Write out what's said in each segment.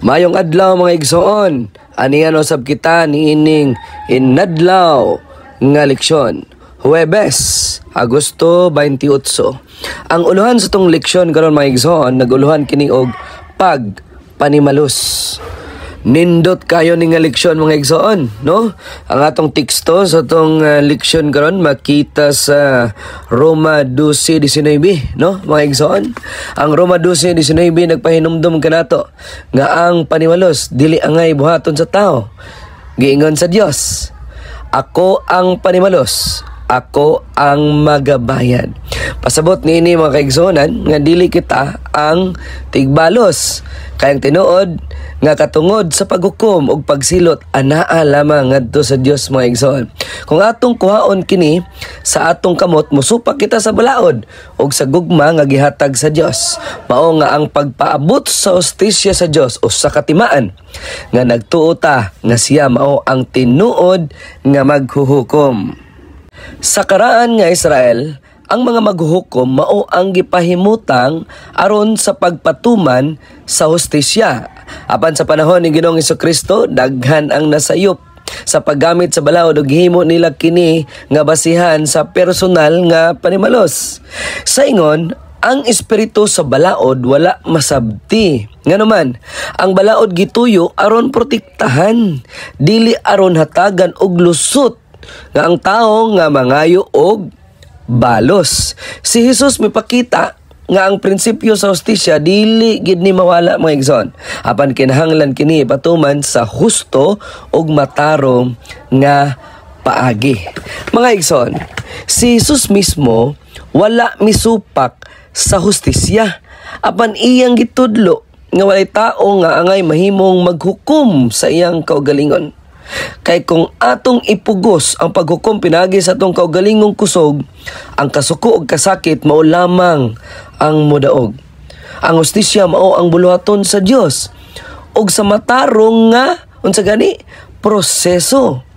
Mayong adlaw mga igsoon, aniyan usab kita niining inadlaw nga leksyon. Huwebes, Agosto 28. Ang uluhan sa tong leksyon karon mga igsoon, naguluhan kini og pagpanimalus. Nindot kayo ni nga leksyon mga igsoon, no? Ang atong teksto sa tong leksyon karon makita sa Roma 12:19, no? Mga igsoon, ang Roma 12:19 nagpahinumdum kanato nga ang panimalos dili angay buhaton sa tao. Giingon sa Dios, ako ang panimalos, ako ang magabayad. Pasabot niini mga kaigsonan nga dili kita ang tigbalos, kayang tinuod nga katungod sa paghukom ug pagsilot anaa lamang ngadto sa Dios mga igsoon. Kung atong kuhaon kini sa atong kamot, musupak kita sa balaod ug sa gugma nga gihatag sa Dios. Mao nga ang pagpaabot sa hustisya sa Dios o sa katimaan nga nagtuo ta nga siya mao ang tinuod nga maghuhukom. Sa karaan nga Israel, ang mga maghuhukom mao ang gipahimutang aron sa pagpatuman sa hustisya. Apan sa panahon ni Ginoong Hesukristo, daghan ang nasayop sa paggamit sa balaod ug himo nila kini nga basihan sa personal nga panimalos. Sa ingon, ang espiritu sa balaod wala masabti. Nganuman, ang balaod gituyo aron protektahan, dili aron hatagan og lusot nga ang tawo nga mangayo og balos. Si Jesus mipakita nga ang prinsipyo sa hustisya dili gid ni mawala mga igsoon. Apan kinahanglan kini patuman sa husto ug matarong nga paagi. Mga igsoon, si Jesus mismo wala misupak sa hustisya. Apan iyang gitudlo nga walay tao nga angay mahimong maghukom sa iyang kaugalingon. Kay kung atong ipugos ang paghukom pinagi sa atong kaugalingong kusog, ang kasuko ug kasakit mao lamang ang modaog. Ang hustisya mao ang buluhaton sa Dios ug sa matarong nga unsa gani proseso.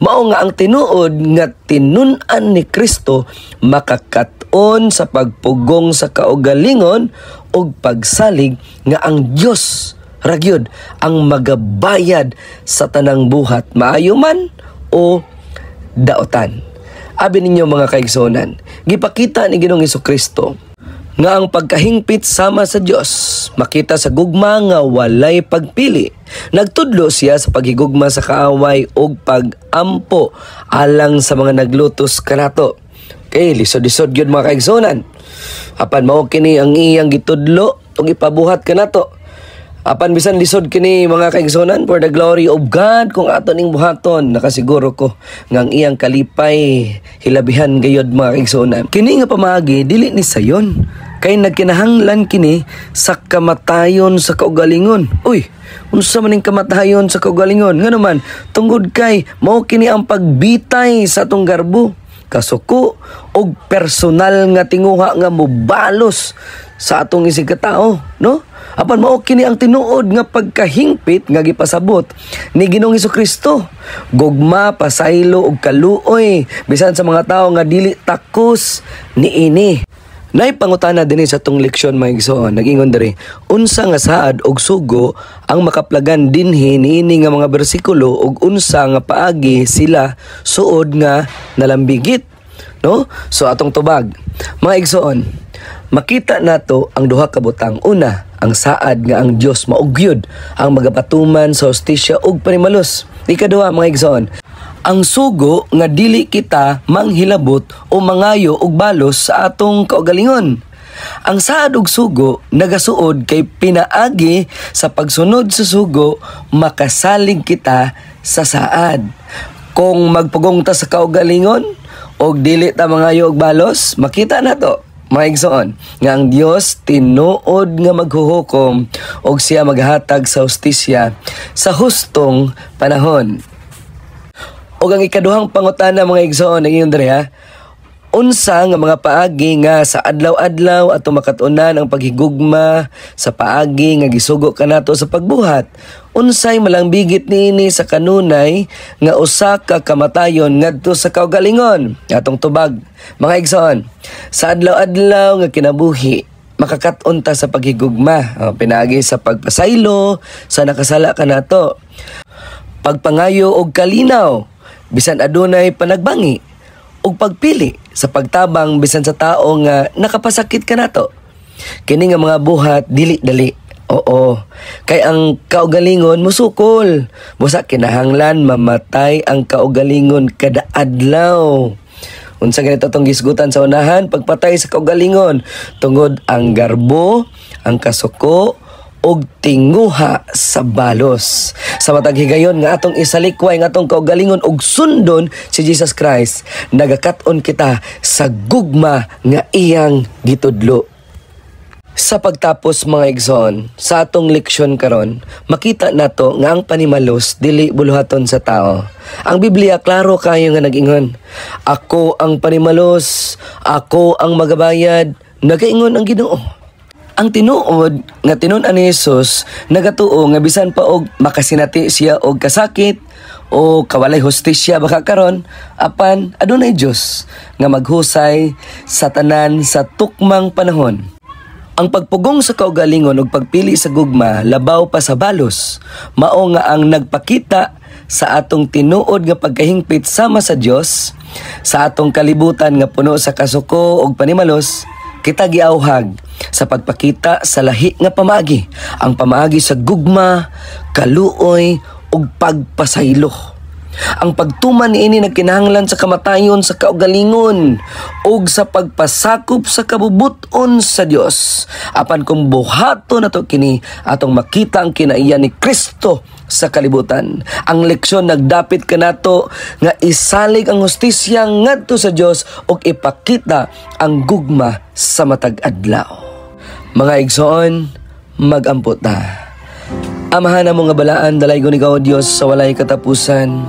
Mao nga ang tinuod nga tinun-an ni Kristo makakat-on sa pagpugong sa kaugalingon ug pagsalig nga ang Dios ragyod ang magabayad sa tanang buhat, maayo man o daotan. Abi ninyo mga kaigsonan, gipakita ni Ginoong Hesukristo nga ang pagkahingpit sama sa Dios makita sa gugma nga walay pagpili. Nagtudlo siya sa paghigugma sa kaaway ug pag-ampo alang sa mga naglutos kanato. Kay lisod-lisod gyud mga kaigsonan. Apan mao kini ang iyang gitudlo ug ipabuhat kanato. Apan bisan lisod kini mga kaigsonan, for the glory of God, kung ato ning buhaton, nakasiguro ko ngang iyang kalipay hilabihan gayod mga kaigsonan. Kini nga pamagi dili ni sayon, kay nagkinahanglan kini sa kamatayon sa kaugalingon. Uy, unsa man ning kamatayon sa kaugalingon? Nganuman tungod kay mao kini ang pagbitay sa atong garbo, kasuko og personal nga tinguha nga mobalos sa atong isig katao, no? Apan mao kini ang tinuod nga pagkahingpit nga gipasabot ni Ginoong Hesukristo. Gugma, pasaylo ug kaluoy bisan sa mga tawo nga dili takos niini. Nay pangutana dinhi sa tong leksyon mga igsoon, nag-ingon diri, unsa nga saad og sugo ang makaplagan dinhi niini nga mga bersikulo ug unsa nga paagi sila suod nga nalambigit, no? So atong tubag, mga igsoon, makita nato ang duha ka butang. Una, ang saad nga ang Dios maugyod ang magapatuman sa hustisya ug panimalos. Ikaduha mga igsoon, ang sugo nga dili kita manghilabot o mangayo og balos sa atong kaugalingon. Ang saad ug sugo nagasuod kay pinaagi sa pagsunod sa sugo makasalig kita sa saad. Kung magpugong ta sa kaugalingon og dili ta mangayo og balos, makita nato mga igsoon nga ang Dios tinuod nga maghuhukom og siya maghatag sa hustisya sa hustong panahon. Og ang ikaduhang pangutana mga igsoon ngayon diri ha, unsa nga mga paagi nga sa adlaw-adlaw ato makatunan ang paghigugma sa paagi nga gisugo kanato sa pagbuhat? Unsay malangbigit niini sa kanunay nga usa ka kamatayon ngadto sa kaugalingon? Atong tubag mga igsoon, sa adlaw-adlaw nga kinabuhi makakaton ta sa paghigugma. Pinagi sa pagpasaylo, sa nakasala ka nato. Pagpangayo og kalinaw, bisan adunay panagbangi, og pagpili sa pagtabang bisan sa tao nga nakapasakit ka nato. Kini nga mga buhat dili dali. Oo, kay ang kaugalingon musukol. Busa kinahanglan mamatay ang kaugalingon kada adlaw. Unsa ganito tong gisgutan sa unahan, pagpatay sa kaugalingon tungod ang garbo, ang kasuko, og tinguha sa balos. Sa matag higayon nga atong isalikway nga atong kaugalingon og sundon si Jesus Christ, nagakat-on kita sa gugma nga iyang gitudlo. Sa pagtapos mga igsoon, sa atong leksyon karon, makita nato nga ang panimalos dili buluhaton sa tao. Ang Biblia klaro kayo nga nag-ingon, ako ang panimalos, ako ang magabayad, nagaingon ang Ginoo. Ang tinuod nga tinun-an ni Jesus nagatuo nga bisan pa og makasinati siya og kasakit o kawalay hustisya baka karon, apan adunay Dios nga maghusay sa tanan sa tukmang panahon. Ang pagpugong sa kaugalingon ug pagpili sa gugma labaw pa sa balos, mao nga ang nagpakita sa atong tinuod nga pagkahingpit sama sa Dios, sa atong kalibutan nga puno sa kasuko ug panimalos. Kita giawhag sa pagpakita sa lahi nga pamaagi, ang pamaagi sa gugma, kaluoy ug pagpasaylo. Ang pagtuman niini nagkinahanglan sa kamatayon sa kaugalingon ug sa pagpasakop sa kabubuton sa Dios. Apan kung buhaton nato kini atong makita ang kinaiya ni Kristo sa kalibutan. Ang leksyon nagdapit kanato nga isalig ang hustisya ngadto sa Dios ug ipakita ang gugma sa matag adlaw. Mga igsoon, magampo ta. Amahan na mo nga balaan, dalaygon ikaw Dios sa walay katapusan.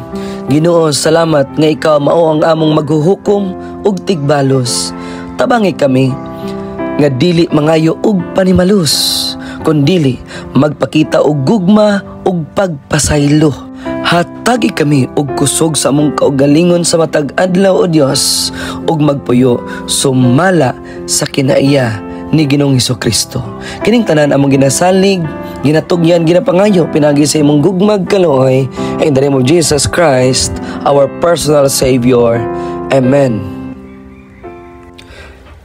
Ginoo, salamat nga ikaw mao ang among maghuhukom ug tigbalos. Tabangi kami nga dili mangayo og panimalus, kundili magpakita og gugma ug pagpasaylo. Hatagi kami og kusog sa among kaugalingon sa matag adlaw o Dios ug magpuyo sumala sa kinaiya ni Ginoong Hesukristo. Kining tanan among ginasalig, ginatugyan, ginapangayo, pinagi sa imong gugmag kaluoy, in the name of Jesus Christ, our personal Savior. Amen.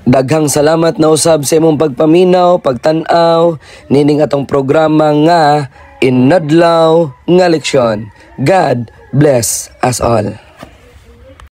Daghang salamat na usab sa imong pagpaminaw, pagtan-aw, nining atong programa nga Inadlaw nga Leksyon. God bless us all.